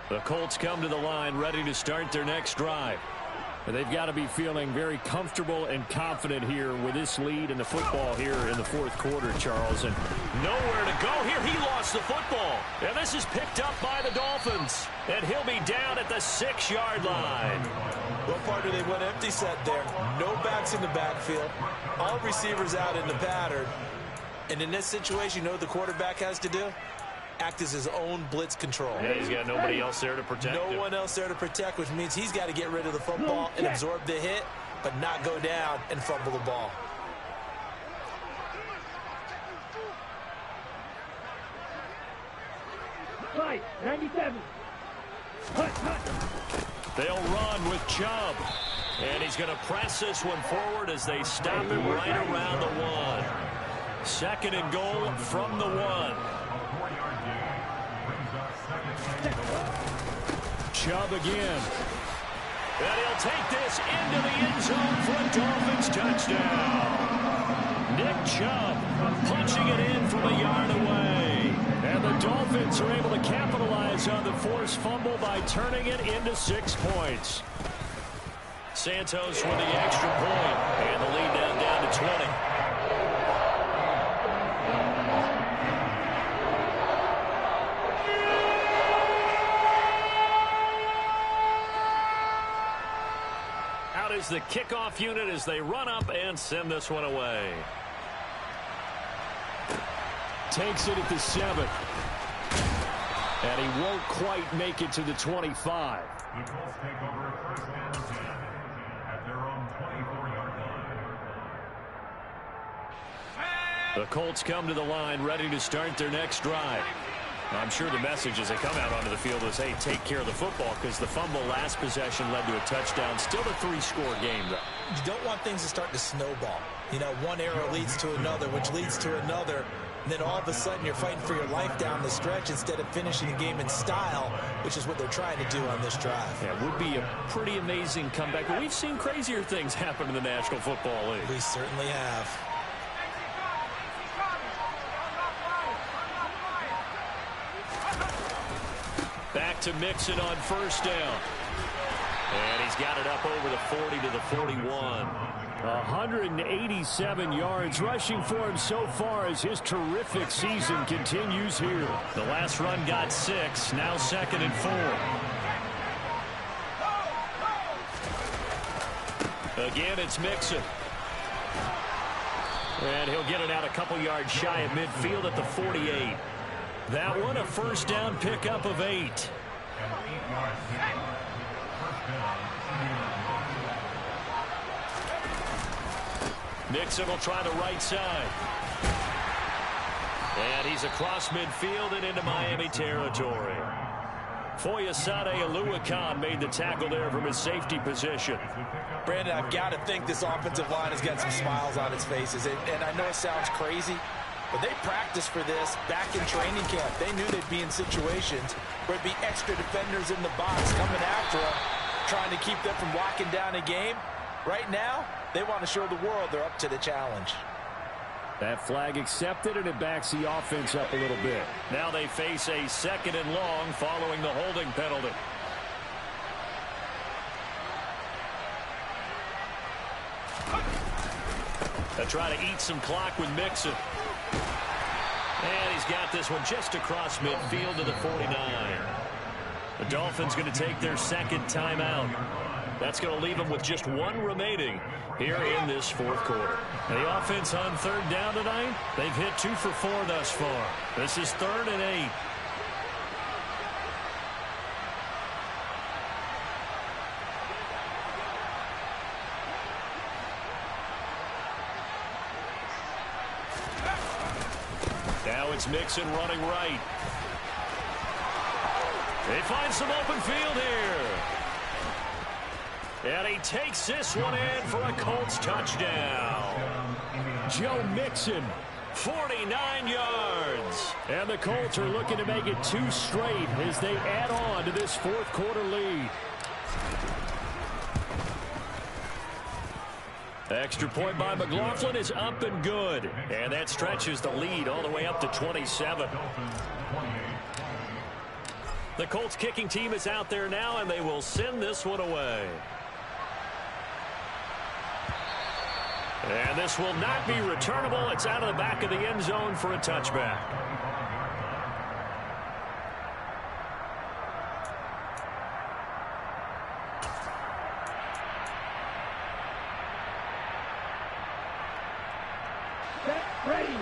The Colts come to the line ready to start their next drive. They've got to be feeling very comfortable and confident here with this lead in the football here in the fourth quarter, Charles. And nowhere to go here. He lost the football. And this is picked up by the Dolphins. And he'll be down at the 6-yard line. Well, partner, they went empty set there. No backs in the backfield. All receivers out in the pattern. And in this situation, you know what the quarterback has to do? Act as his own blitz control. Yeah, he's got nobody else there to protect him. No one else there to protect, which means he's got to get rid of the football and absorb the hit, but not go down and fumble the ball. Fight. 97. Hut. They'll run with Chubb. And he's going to press this one forward as they stop him right around the 1. Second and goal from the 1. Chubb again. And he'll take this into the end zone for a Dolphins touchdown. Nick Chubb punching it in from a yard away. And the Dolphins are able to capitalize on the forced fumble by turning it into 6 points. Santos with the extra point, and the lead down to 20. Is the kickoff unit as they run up and send this one away. Takes it at the 7. And he won't quite make it to the 25. The Colts take over first and 10 at their own 24-yard line. The Colts come to the line ready to start their next drive. I'm sure the message as they come out onto the field is, hey, take care of the football, because the fumble last possession led to a touchdown. Still a 3-score game, though. You don't want things to start to snowball. You know, one error leads to another, which leads to another. And then all of a sudden you're fighting for your life down the stretch instead of finishing the game in style, which is what they're trying to do on this drive. Yeah, it would be a pretty amazing comeback. But we've seen crazier things happen in the National Football League. We certainly have. Back to Mixon on first down. And he's got it up over the 40 to the 41. 187 yards rushing for him so far as his terrific season continues here. The last run got 6, now 2nd and 4. Again, it's Mixon. And he'll get it out a couple yards shy of midfield at the 48. That one a first down pickup of 8. Mixon will try the right side. And he's across midfield and into Miami territory. Foyesade Oluwakan made the tackle there from his safety position. Brandon, I've got to think this offensive line has got some smiles on its faces. And I know it sounds crazy, but they practiced for this back in training camp. They knew they'd be in situations where it'd be extra defenders in the box coming after them, trying to keep them from locking down a game. Right now, they want to show the world they're up to the challenge. That flag accepted, and it backs the offense up a little bit. Now they face a 2nd and long following the holding penalty. They'll try to eat some clock with Mixon. And he's got this one just across midfield to the 49. The Dolphins going to take their 2nd timeout. That's going to leave them with just 1 remaining here in this 4th quarter. The offense on 3rd down tonight, they've hit 2 for 4 thus far. This is 3rd and 8. Now it's Mixon running right. They find some open field here. And he takes this one in for a Colts touchdown. Joe Mixon, 49 yards. and the Colts are looking to make it 2 straight as they add on to this 4th quarter lead. Extra point by McLaughlin is up and good. And that stretches the lead all the way up to 27. The Colts kicking team is out there now, and they will send this one away. And this will not be returnable. It's out of the back of the end zone for a touchback.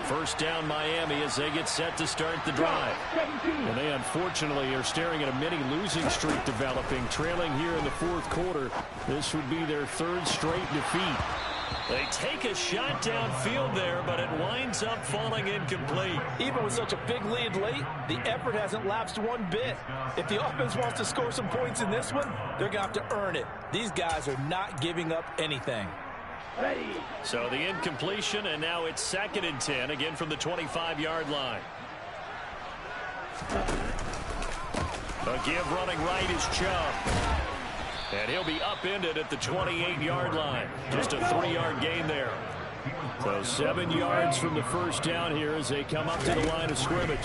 First down Miami as they get set to start the drive. And they unfortunately are staring at a mini losing streak developing, trailing here in the 4th quarter. This would be their 3rd straight defeat. They take a shot downfield there, but it winds up falling incomplete. Even with such a big lead late, the effort hasn't lapsed one bit. If the offense wants to score some points in this one, they're going to have to earn it. These guys are not giving up anything. Ready. So the incompletion, and now it's 2nd and 10, again from the 25-yard line. A give running right is Chubb. And he'll be upended at the 28-yard line. Just a 3-yard gain there. So 7 yards from the first down here as they come up to the line of scrimmage.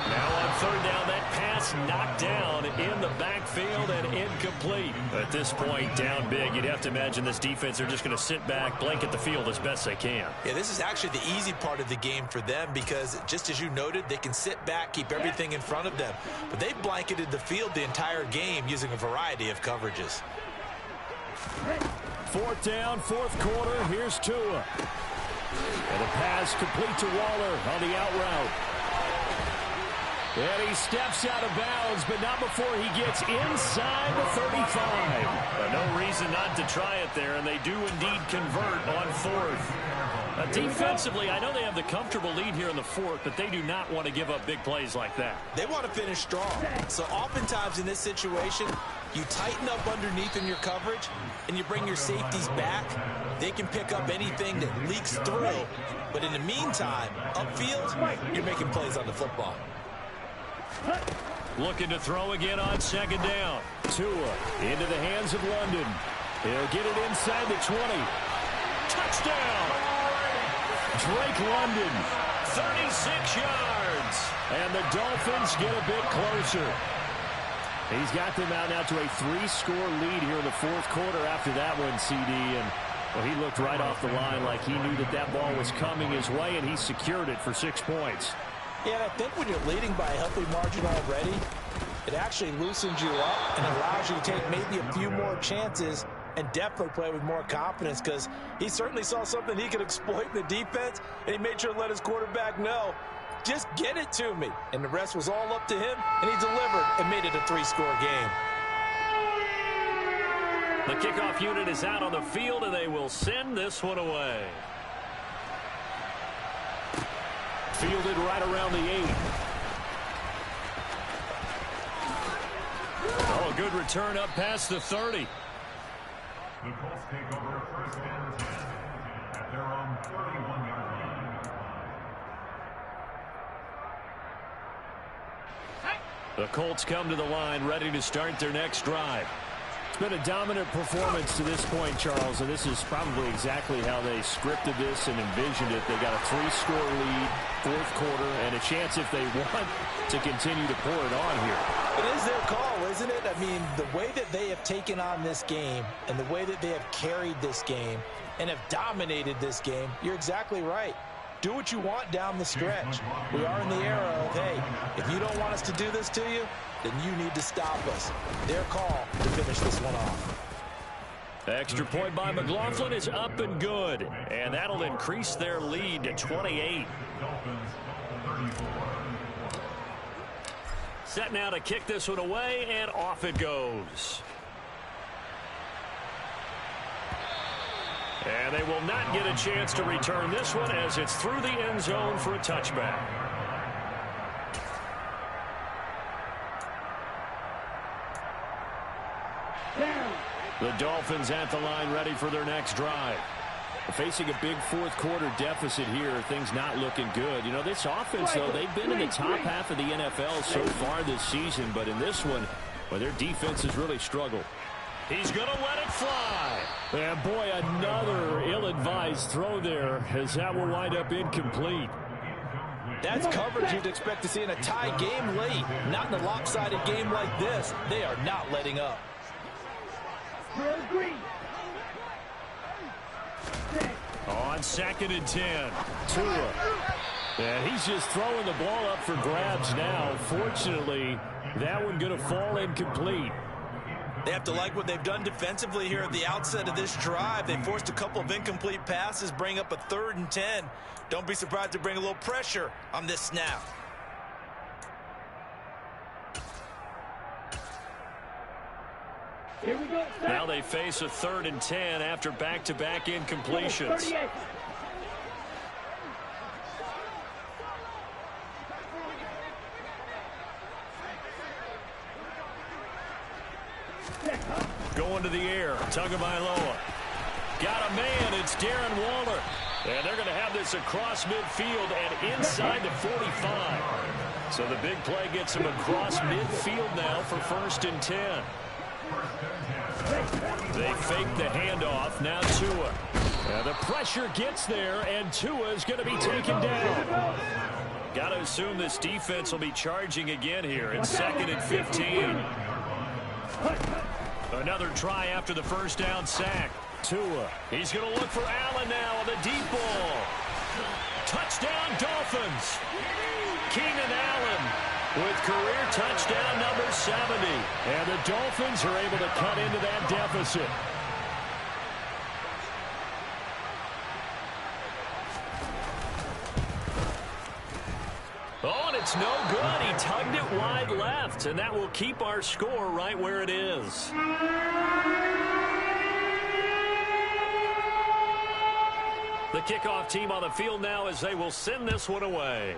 Now on 3rd down, that pass knocked down in the backfield and incomplete. At this point, down big, you'd have to imagine this defense are just going to sit back, blanket the field as best they can. Yeah, this is actually the easy part of the game for them because, just as you noted, they can sit back, keep everything in front of them. But they blanketed the field the entire game using a variety of coverages. 4th down, 4th quarter. Here's Tua. And a pass complete to Waller on the out route. And he steps out of bounds, but not before he gets inside the 35. No reason not to try it there, and they do indeed convert on fourth. Defensively, I know they have the comfortable lead here in the fourth, but they do not want to give up big plays like that. They want to finish strong. So oftentimes in this situation, you tighten up underneath in your coverage, and you bring your safeties back. They can pick up anything that leaks through. But in the meantime, upfield, you're making plays on the football. Looking to throw again on second down. Tua into the hands of London. He'll get it inside the 20. Touchdown! Drake London. 36 yards. And the Dolphins get a bit closer. He's got them out now to a 3-score lead here in the fourth quarter after that one, CD. And well, he looked right off the line like he knew that that ball was coming his way, and he secured it for 6 points. Yeah, and I think when you're leading by a healthy margin already, it actually loosens you up and allows you to take maybe a few more chances and definitely play with more confidence, because he certainly saw something he could exploit in the defense, and he made sure to let his quarterback know, just get it to me. And the rest was all up to him, and he delivered and made it a 3-score game. The kickoff unit is out on the field, and they will send this one away. Fielded right around the 8. Oh, a good return up past the 30. The Colts take over first and 10 at their own 31-yard line. The Colts come to the line ready to start their next drive. It's been a dominant performance to this point, Charles, and this is probably exactly how they scripted this and envisioned it. They got a 3-score lead, fourth quarter, and a chance, if they want, to continue to pour it on here. It is their call, isn't it? I mean, the way that they have taken on this game and the way that they have carried this game and have dominated this game, you're exactly right. Do what you want down the stretch. We are in the era of, hey, if you don't want us to do this to you, then you need to stop us. Their call to finish this one off. Extra point by McLaughlin is up and good, and that'll increase their lead to 28. Set now to kick this one away, and off it goes. And they will not get a chance to return this one as it's through the end zone for a touchback. The Dolphins at the line ready for their next drive. Facing a big fourth quarter deficit here, things not looking good. You know, this offense, though, they've been in the top half of the NFL so far this season, but in this one, well, their defense has really struggled. He's going to let it fly. And boy, another ill-advised throw there, as that will wind up incomplete. That's coverage you'd expect to see in a tie game late. Not in a lopsided game like this. They are not letting up. On 2nd and 10. Tua. And he's just throwing the ball up for grabs now. Fortunately, that one going to fall incomplete. They have to like what they've done defensively here at the outset of this drive. They forced a couple of incomplete passes, bring up a 3rd and 10. Don't be surprised to bring a little pressure on this snap. Here we go. Now they face a 3rd and 10 after back-to-back incompletions. Going to the air, Tagovailoa. Got a man, it's Darren Waller. And they're going to have this across midfield and inside the 45. So the big play gets him across midfield now for 1st and 10. They fake the handoff, now Tua. The pressure gets there, and Tua is going to be taken down. Got to assume this defense will be charging again here in 2nd and 15. Another try after the first down sack. Tua. He's going to look for Allen now on the deep ball. Touchdown, Dolphins. Keenan Allen with career touchdown number 70. And the Dolphins are able to cut into that deficit. Oh, and it's It's no good. He tugged it wide left, and that will keep our score right where it is. The kickoff team on the field now as they will send this one away.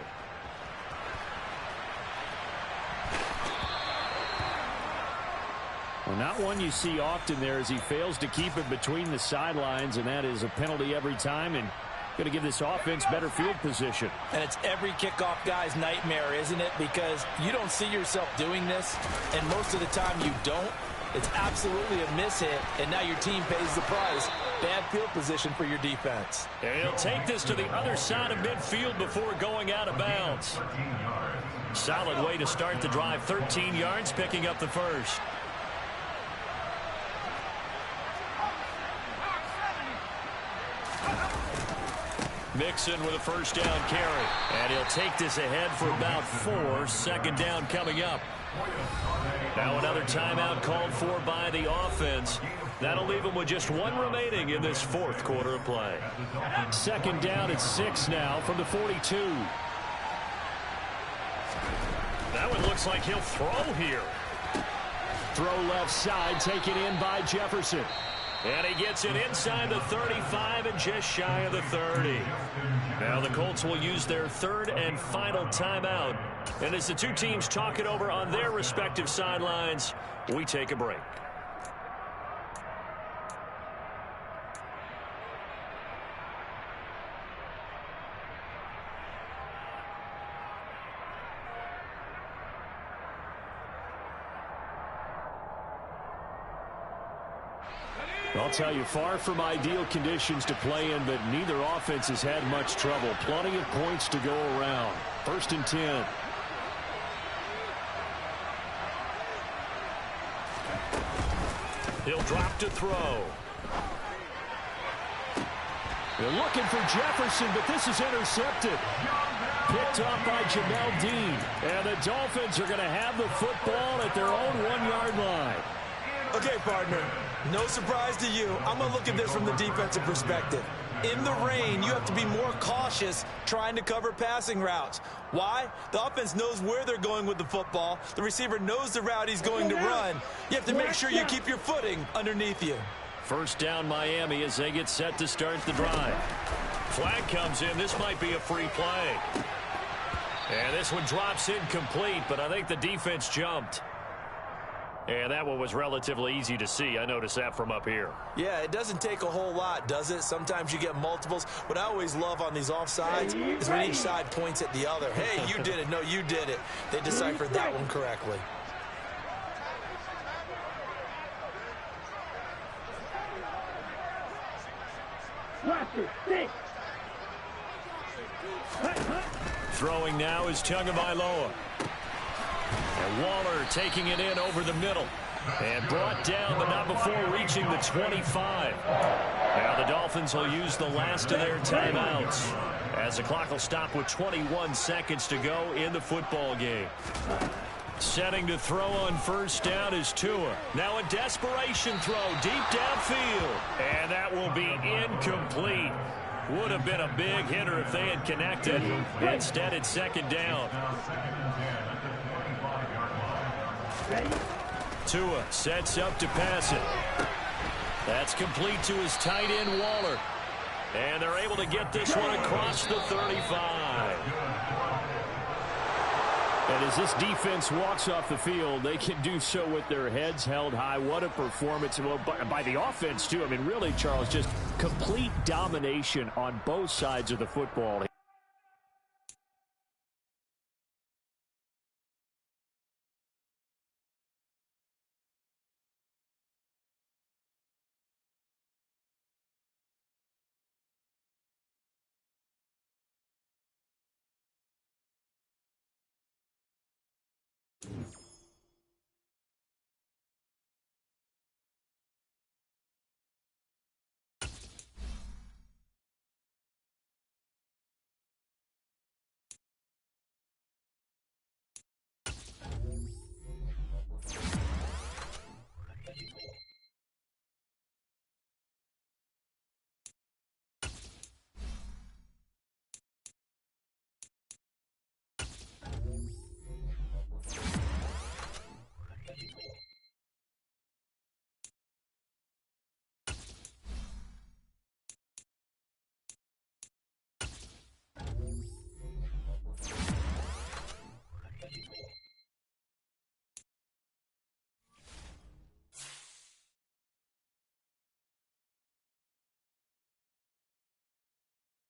Well, not one you see often there as he fails to keep it between the sidelines, and that is a penalty every time, and going to give this offense better field position. And it's every kickoff guy's nightmare, isn't it? Because you don't see yourself doing this, and most of the time you don't. It's absolutely a mishit, and now your team pays the price. Bad field position for your defense. And he'll take this to the other side of midfield before going out of bounds. Solid way to start the drive. 13 yards, picking up the first. Mixon with a first down carry. And he'll take this ahead for about 4. Second down coming up. Now another timeout called for by the offense. That'll leave them with just 1 remaining in this fourth quarter of play. Second down at 6 now from the 42. That one looks like he'll throw here. Throw left side, taken in by Jefferson. And he gets it inside the 35 and just shy of the 30. Now the Colts will use their third and final timeout. And as the two teams talk it over on their respective sidelines, we take a break. I'll tell you, far from ideal conditions to play in, but neither offense has had much trouble. Plenty of points to go around. 1st and 10. He'll drop to throw. They're looking for Jefferson, but this is intercepted. Picked up by Jamel Dean. And the Dolphins are going to have the football at their own 1-yard line. Okay, partner, no surprise to you. I'm going to look at this from the defensive perspective. In the rain, you have to be more cautious trying to cover passing routes. Why? The offense knows where they're going with the football. The receiver knows the route he's going to run. You have to make sure you keep your footing underneath you. First down Miami as they get set to start the drive. Flag comes in. This might be a free play. And this one drops incomplete, but I think the defense jumped. And that one was relatively easy to see. I noticed that from up here. Yeah, it doesn't take a whole lot, does it? Sometimes you get multiples. What I always love on these offsides is when each side points at the other. Hey, you did it. No, you did it. They deciphered that one correctly. Throwing now is Tagovailoa. And Waller taking it in over the middle. And brought down, but not before reaching the 25. Now the Dolphins will use the last of their timeouts, as the clock will stop with 21 seconds to go in the football game. Setting to throw on first down is Tua. Now a desperation throw deep downfield. And that will be incomplete. Would have been a big hitter if they had connected. Instead, it's second down. Tua sets up to pass it. That's complete to his tight end, Waller. And they're able to get this one across the 35. And as this defense walks off the field, they can do so with their heads held high. What a performance by the offense, too. I mean, really, Charles, just complete domination on both sides of the football.